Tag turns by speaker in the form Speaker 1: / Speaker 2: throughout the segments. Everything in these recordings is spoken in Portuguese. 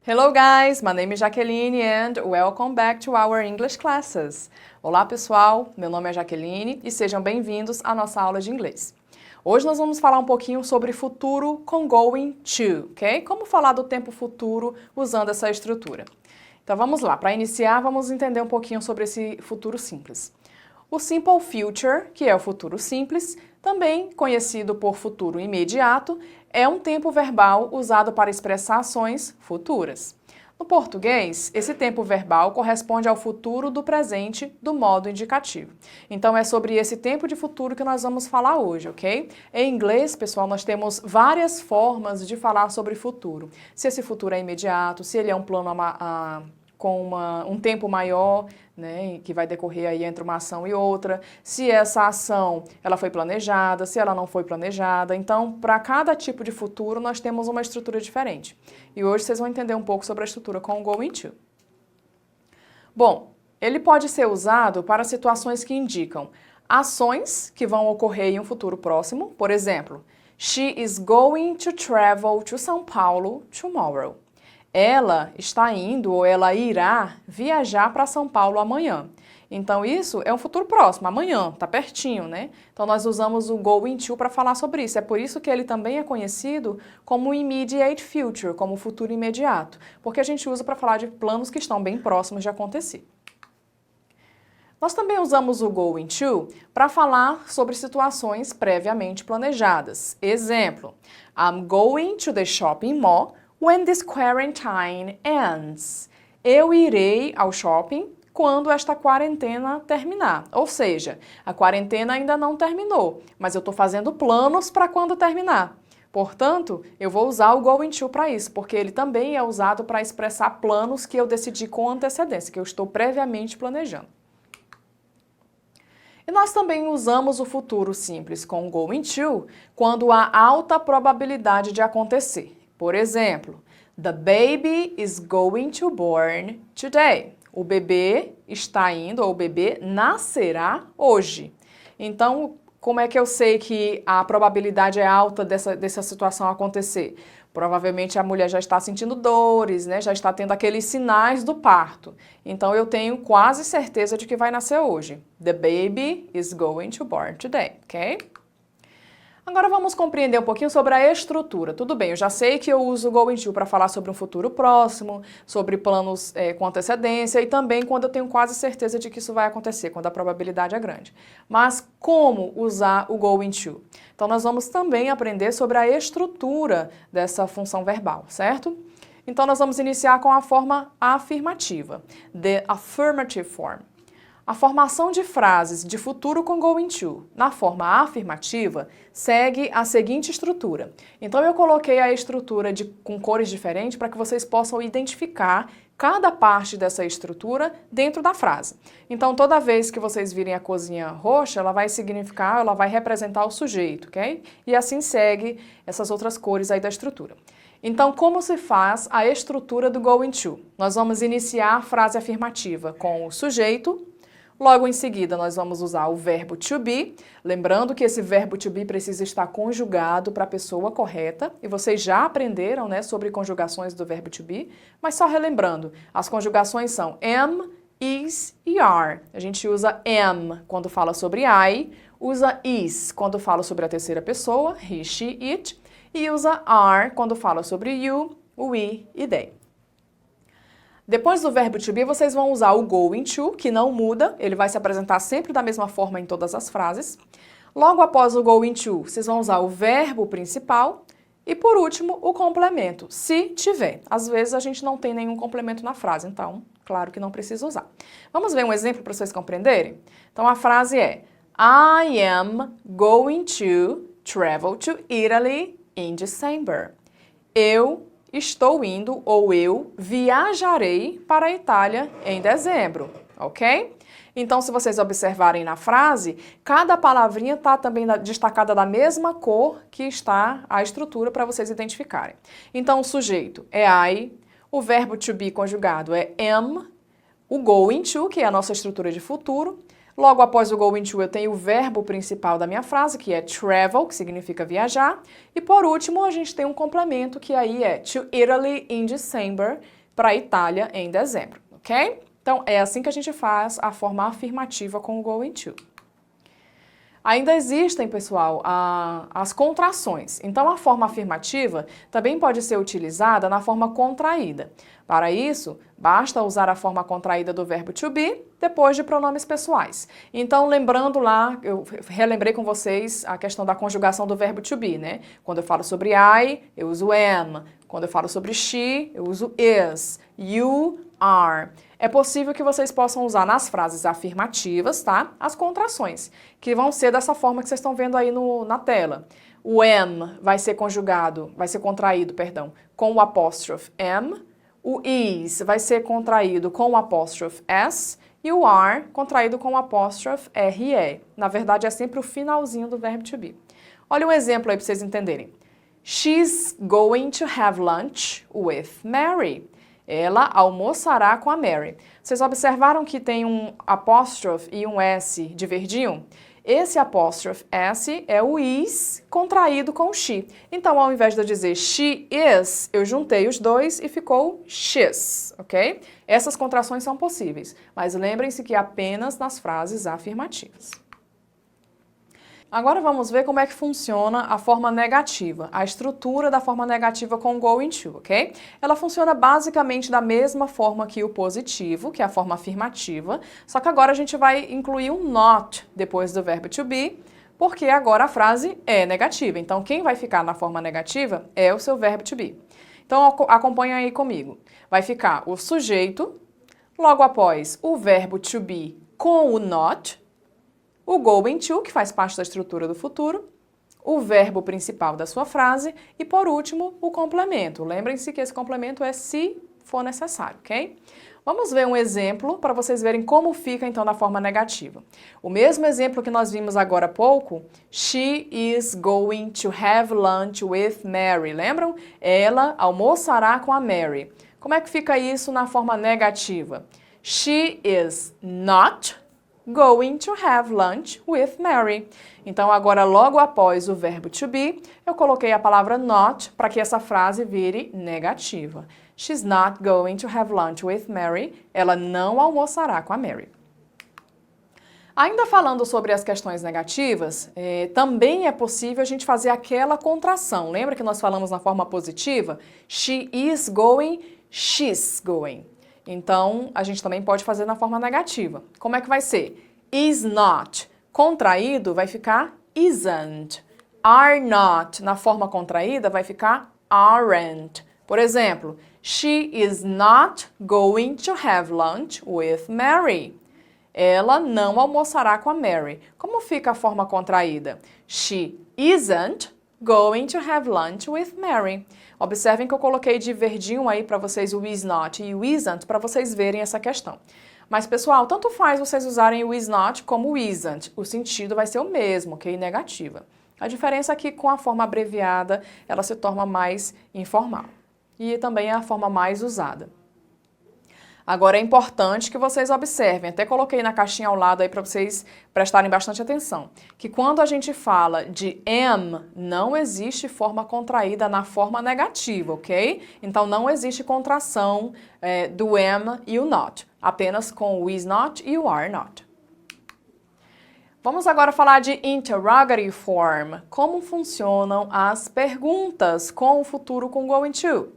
Speaker 1: Hello guys, my name is Jaqueline and welcome back to our English classes. Olá pessoal, meu nome é Jaqueline e sejam bem-vindos à nossa aula de inglês. Hoje nós vamos falar um pouquinho sobre futuro com going to, ok? Como falar do tempo futuro usando essa estrutura. Então vamos lá, para iniciar vamos entender um pouquinho sobre esse futuro simples. O simple future, que é o futuro simples, também conhecido por futuro imediato, é um tempo verbal usado para expressar ações futuras. No português, esse tempo verbal corresponde ao futuro do presente do modo indicativo. Então é sobre esse tempo de futuro que nós vamos falar hoje, ok? Em inglês, pessoal, nós temos várias formas de falar sobre futuro. Se esse futuro é imediato, se ele é um plano com um tempo maior, né, que vai decorrer aí entre uma ação e outra, se essa ação ela foi planejada, se ela não foi planejada. Então, para cada tipo de futuro, nós temos uma estrutura diferente. E hoje vocês vão entender um pouco sobre a estrutura com o going to. Bom, ele pode ser usado para situações que indicam ações que vão ocorrer em um futuro próximo. Por exemplo, she is going to travel to São Paulo tomorrow. Ela está indo ou ela irá viajar para São Paulo amanhã. Então isso é um futuro próximo, amanhã, tá pertinho, né? Então nós usamos o going to para falar sobre isso. É por isso que ele também é conhecido como immediate future, como futuro imediato, porque a gente usa para falar de planos que estão bem próximos de acontecer. Nós também usamos o going to para falar sobre situações previamente planejadas. Exemplo, I'm going to the shopping mall when this quarantine ends. Eu irei ao shopping quando esta quarentena terminar. Ou seja, a quarentena ainda não terminou, mas eu estou fazendo planos para quando terminar. Portanto, eu vou usar o going to para isso, porque ele também é usado para expressar planos que eu decidi com antecedência, que eu estou previamente planejando. E nós também usamos o futuro simples com going to quando há alta probabilidade de acontecer. Por exemplo, the baby is going to born today. O bebê está indo, ou o bebê nascerá hoje. Então, como é que eu sei que a probabilidade é alta dessa situação acontecer? Provavelmente a mulher já está sentindo dores, né? Já está tendo aqueles sinais do parto. Então, eu tenho quase certeza de que vai nascer hoje. The baby is going to born today, ok? Agora vamos compreender um pouquinho sobre a estrutura. Tudo bem, eu já sei que eu uso o going to para falar sobre um futuro próximo, sobre planos com antecedência e também quando eu tenho quase certeza de que isso vai acontecer, quando a probabilidade é grande. Mas como usar o going to? Então nós vamos também aprender sobre a estrutura dessa função verbal, certo? Então nós vamos iniciar com a forma afirmativa, the affirmative form. A formação de frases de futuro com going to na forma afirmativa segue a seguinte estrutura. Então eu coloquei a estrutura com cores diferentes para que vocês possam identificar cada parte dessa estrutura dentro da frase. Então toda vez que vocês virem a corzinha roxa, ela vai significar, ela vai representar o sujeito, ok? E assim segue essas outras cores aí da estrutura. Então, como se faz a estrutura do going to? Nós vamos iniciar a frase afirmativa com o sujeito. Logo em seguida, nós vamos usar o verbo to be, lembrando que esse verbo to be precisa estar conjugado para a pessoa correta, e vocês já aprenderam, né, sobre conjugações do verbo to be, mas só relembrando, as conjugações são am, is e are. A gente usa am quando fala sobre I, usa is quando fala sobre a terceira pessoa, he, she, it, e usa are quando fala sobre you, we e they. Depois do verbo to be, vocês vão usar o going to, que não muda, ele vai se apresentar sempre da mesma forma em todas as frases. Logo após o going to, vocês vão usar o verbo principal e, por último, o complemento, se tiver. Às vezes a gente não tem nenhum complemento na frase, então, claro que não precisa usar. Vamos ver um exemplo para vocês compreenderem? Então, a frase é I am going to travel to Italy in December. Eu estou indo ou eu viajarei para a Itália em dezembro, ok? Então, se vocês observarem na frase, cada palavrinha está também destacada da mesma cor que está a estrutura para vocês identificarem. Então, o sujeito é I, o verbo to be conjugado é am, o going to, que é a nossa estrutura de futuro, Logo após o going to, eu tenho o verbo principal da minha frase, que é travel, que significa viajar. E por último, a gente tem um complemento, que aí é to Italy in December, para a Itália em dezembro, ok? Então, é assim que a gente faz a forma afirmativa com o going to. Ainda existem, pessoal, as contrações. Então, a forma afirmativa também pode ser utilizada na forma contraída. Para isso, basta usar a forma contraída do verbo to be depois de pronomes pessoais. Então, lembrando lá, eu relembrei com vocês a questão da conjugação do verbo to be, né? Quando eu falo sobre I, eu uso am. Quando eu falo sobre she, eu uso is. You are. É possível que vocês possam usar nas frases afirmativas, tá? As contrações, que vão ser dessa forma que vocês estão vendo aí na tela. O am vai ser contraído, com o apóstrofe am. O is vai ser contraído com o apóstrofe s. E o are contraído com o apóstrofe re. Na verdade, é sempre o finalzinho do verbo to be. Olha um exemplo aí para vocês entenderem. She's going to have lunch with Mary. Ela almoçará com a Mary. Vocês observaram que tem um apóstrofe e um S de verdinho? Esse apóstrofe S é o is contraído com o she. Então, ao invés de eu dizer she is, eu juntei os dois e ficou she's, ok? Essas contrações são possíveis, mas lembrem-se que apenas nas frases afirmativas. Agora vamos ver como é que funciona a forma negativa, a estrutura da forma negativa com going to, ok? Ela funciona basicamente da mesma forma que o positivo, que é a forma afirmativa, só que agora a gente vai incluir um not depois do verbo to be, porque agora a frase é negativa. Então, quem vai ficar na forma negativa é o seu verbo to be. Então, acompanha aí comigo. Vai ficar o sujeito, logo após o verbo to be com o not, o going to, que faz parte da estrutura do futuro, o verbo principal da sua frase e, por último, o complemento. Lembrem-se que esse complemento é se for necessário, ok? Vamos ver um exemplo para vocês verem como fica, então, na forma negativa. O mesmo exemplo que nós vimos agora há pouco, she is going to have lunch with Mary. Lembram? Ela almoçará com a Mary. Como é que fica isso na forma negativa? She is not going to have lunch with Mary. Então, agora, logo após o verbo to be, eu coloquei a palavra not para que essa frase vire negativa. She's not going to have lunch with Mary. Ela não almoçará com a Mary. Ainda falando sobre as questões negativas, também é possível a gente fazer aquela contração. Lembra que nós falamos na forma positiva? She is going, she's going. Então, a gente também pode fazer na forma negativa. Como é que vai ser? Is not. Contraído vai ficar isn't. Are not. Na forma contraída vai ficar aren't. Por exemplo, she is not going to have lunch with Mary. Ela não almoçará com a Mary. Como fica a forma contraída? She isn't going to have lunch with Mary. Observem que eu coloquei de verdinho aí para vocês o is not e o isn't para vocês verem essa questão. Mas, pessoal, tanto faz vocês usarem o is not como o isn't. O sentido vai ser o mesmo, ok? Negativa. A diferença é que com a forma abreviada ela se torna mais informal. E também é a forma mais usada. Agora é importante que vocês observem, até coloquei na caixinha ao lado aí para vocês prestarem bastante atenção, que quando a gente fala de am, não existe forma contraída na forma negativa, ok? Então não existe contração do am e o not, apenas com o is not e o are not. Vamos agora falar de interrogative form, como funcionam as perguntas com o futuro com going to.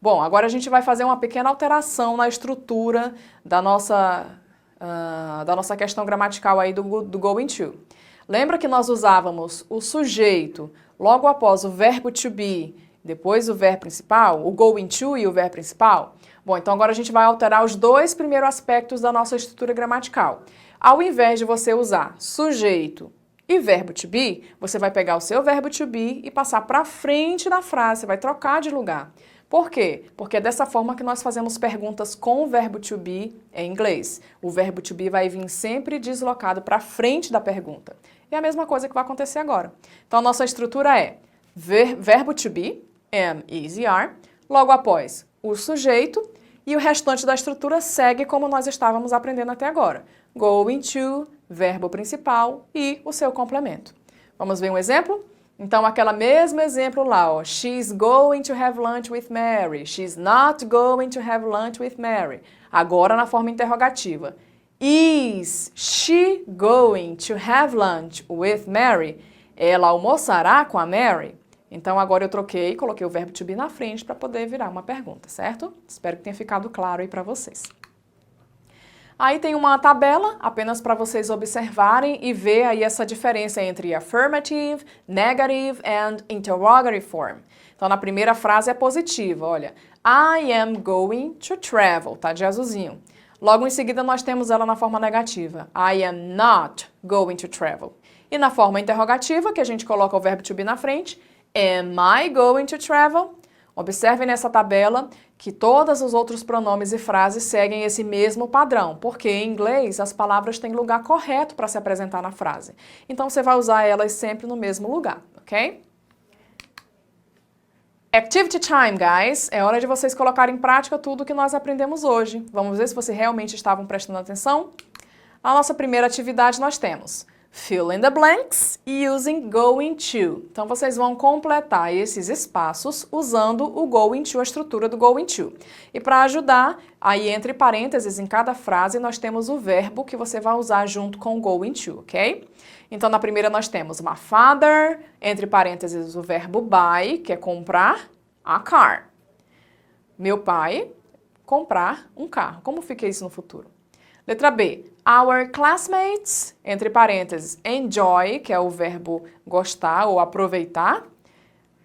Speaker 1: Bom, agora a gente vai fazer uma pequena alteração na estrutura da nossa questão gramatical aí do going to. Lembra que nós usávamos o sujeito logo após o verbo to be, depois o verbo principal, o going to e o verbo principal? Bom, então agora a gente vai alterar os dois primeiros aspectos da nossa estrutura gramatical. Ao invés de você usar sujeito e verbo to be, você vai pegar o seu verbo to be e passar para frente da frase, você vai trocar de lugar. Por quê? Porque é dessa forma que nós fazemos perguntas com o verbo to be em inglês. O verbo to be vai vir sempre deslocado para frente da pergunta. E é a mesma coisa que vai acontecer agora. Então, a nossa estrutura é verbo to be, am, is e are, logo após o sujeito, e o restante da estrutura segue como nós estávamos aprendendo até agora. Going to, verbo principal e o seu complemento. Vamos ver um exemplo? Então, aquele mesmo exemplo lá, ó. She's going to have lunch with Mary. She's not going to have lunch with Mary. Agora na forma interrogativa. Is she going to have lunch with Mary? Ela almoçará com a Mary? Então, agora eu troquei e coloquei o verbo to be na frente para poder virar uma pergunta, certo? Espero que tenha ficado claro aí para vocês. Aí tem uma tabela, apenas para vocês observarem e ver aí essa diferença entre affirmative, negative and interrogative form. Então, na primeira frase é positiva, olha. I am going to travel, tá de azulzinho. Logo em seguida, nós temos ela na forma negativa. I am not going to travel. E na forma interrogativa, que a gente coloca o verbo to be na frente, am I going to travel? Observem nessa tabela que todos os outros pronomes e frases seguem esse mesmo padrão, porque em inglês as palavras têm lugar correto para se apresentar na frase. Então você vai usar elas sempre no mesmo lugar, ok? Activity time, guys. É hora de vocês colocarem em prática tudo o que nós aprendemos hoje. Vamos ver se vocês realmente estavam prestando atenção? A nossa primeira atividade nós temos fill in the blanks using going to. Então, vocês vão completar esses espaços usando o going to, a estrutura do going to. E para ajudar, aí entre parênteses, em cada frase, nós temos o verbo que você vai usar junto com o going to, ok? Então, na primeira nós temos my father, entre parênteses, o verbo buy, que é comprar, a car. Meu pai, comprar um carro. Como fica isso no futuro? Letra B. Our classmates, entre parênteses, enjoy, que é o verbo gostar ou aproveitar,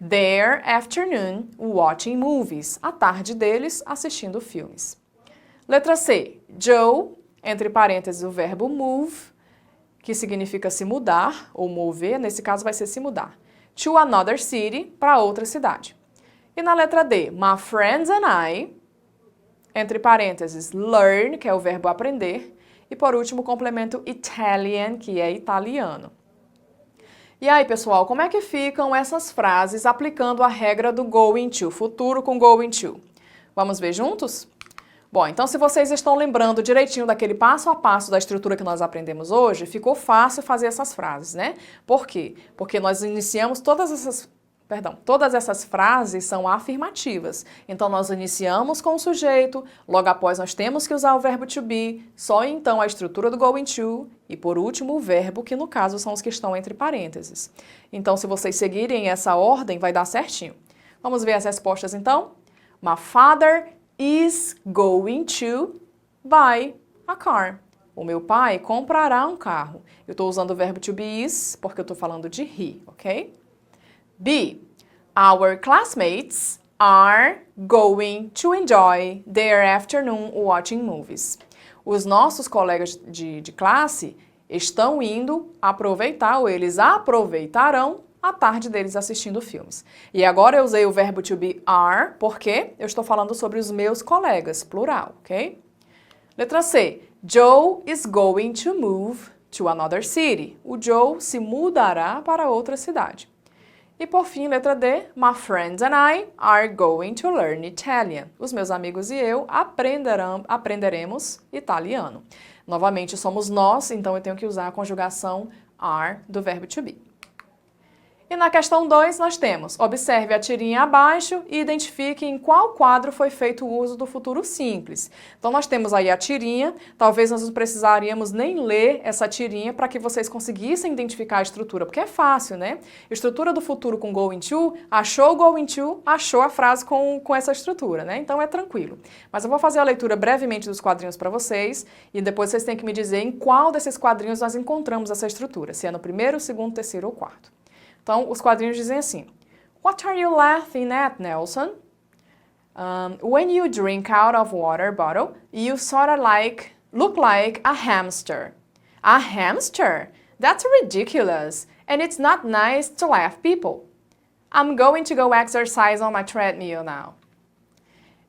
Speaker 1: their afternoon watching movies, a tarde deles assistindo filmes. Letra C. Joe, entre parênteses, o verbo move, que significa se mudar ou mover, nesse caso vai ser se mudar, to another city, para outra cidade. E na letra D. My friends and I, entre parênteses, learn, que é o verbo aprender, e por último o complemento Italian, que é italiano. E aí, pessoal, como é que ficam essas frases aplicando a regra do going to, futuro com going to? Vamos ver juntos? Bom, então se vocês estão lembrando direitinho daquele passo a passo da estrutura que nós aprendemos hoje, ficou fácil fazer essas frases, né? Por quê? Porque nós iniciamos todas essas frases são afirmativas. Então, nós iniciamos com o sujeito, logo após nós temos que usar o verbo to be, só então a estrutura do going to e, por último, o verbo, que no caso são os que estão entre parênteses. Então, se vocês seguirem essa ordem, vai dar certinho. Vamos ver as respostas, então? My father is going to buy a car. O meu pai comprará um carro. Eu estou usando o verbo to be is, porque eu estou falando de he, ok? B. Our classmates are going to enjoy their afternoon watching movies. Os nossos colegas de classe estão indo aproveitar, ou eles aproveitarão a tarde deles assistindo filmes. E agora eu usei o verbo to be are, porque eu estou falando sobre os meus colegas, plural, ok? Letra C. Joe is going to move to another city. O Joe se mudará para outra cidade. E por fim, letra D, my friends and I are going to learn Italian. Os meus amigos e eu aprenderemos italiano. Novamente, somos nós, então eu tenho que usar a conjugação are do verbo to be. E na questão 2 nós temos, observe a tirinha abaixo e identifique em qual quadro foi feito o uso do futuro simples. Então nós temos aí a tirinha, talvez nós não precisaríamos nem ler essa tirinha para que vocês conseguissem identificar a estrutura, porque é fácil, né? Estrutura do futuro com going to, achou o going to, achou a frase com essa estrutura, né? Então é tranquilo. Mas eu vou fazer a leitura brevemente dos quadrinhos para vocês e depois vocês têm que me dizer em qual desses quadrinhos nós encontramos essa estrutura, se é no primeiro, segundo, terceiro ou quarto. Então, os quadrinhos dizem assim, What are you laughing at, Nelson? When you drink out of water bottle, you look like a hamster. A hamster? That's ridiculous, and it's not nice to laugh people. I'm going to go exercise on my treadmill now.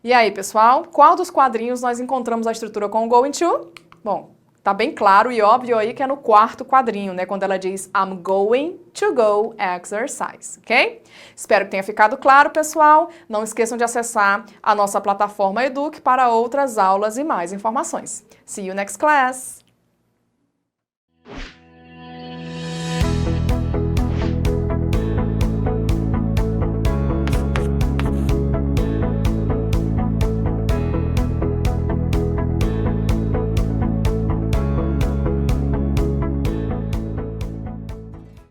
Speaker 1: E aí, pessoal, qual dos quadrinhos nós encontramos a estrutura com o going to? Bom, tá bem claro e óbvio aí que é no quarto quadrinho, né? Quando ela diz I'm going to go exercise, ok? Espero que tenha ficado claro, pessoal. Não esqueçam de acessar a nossa plataforma Eduque para outras aulas e mais informações. See you next class!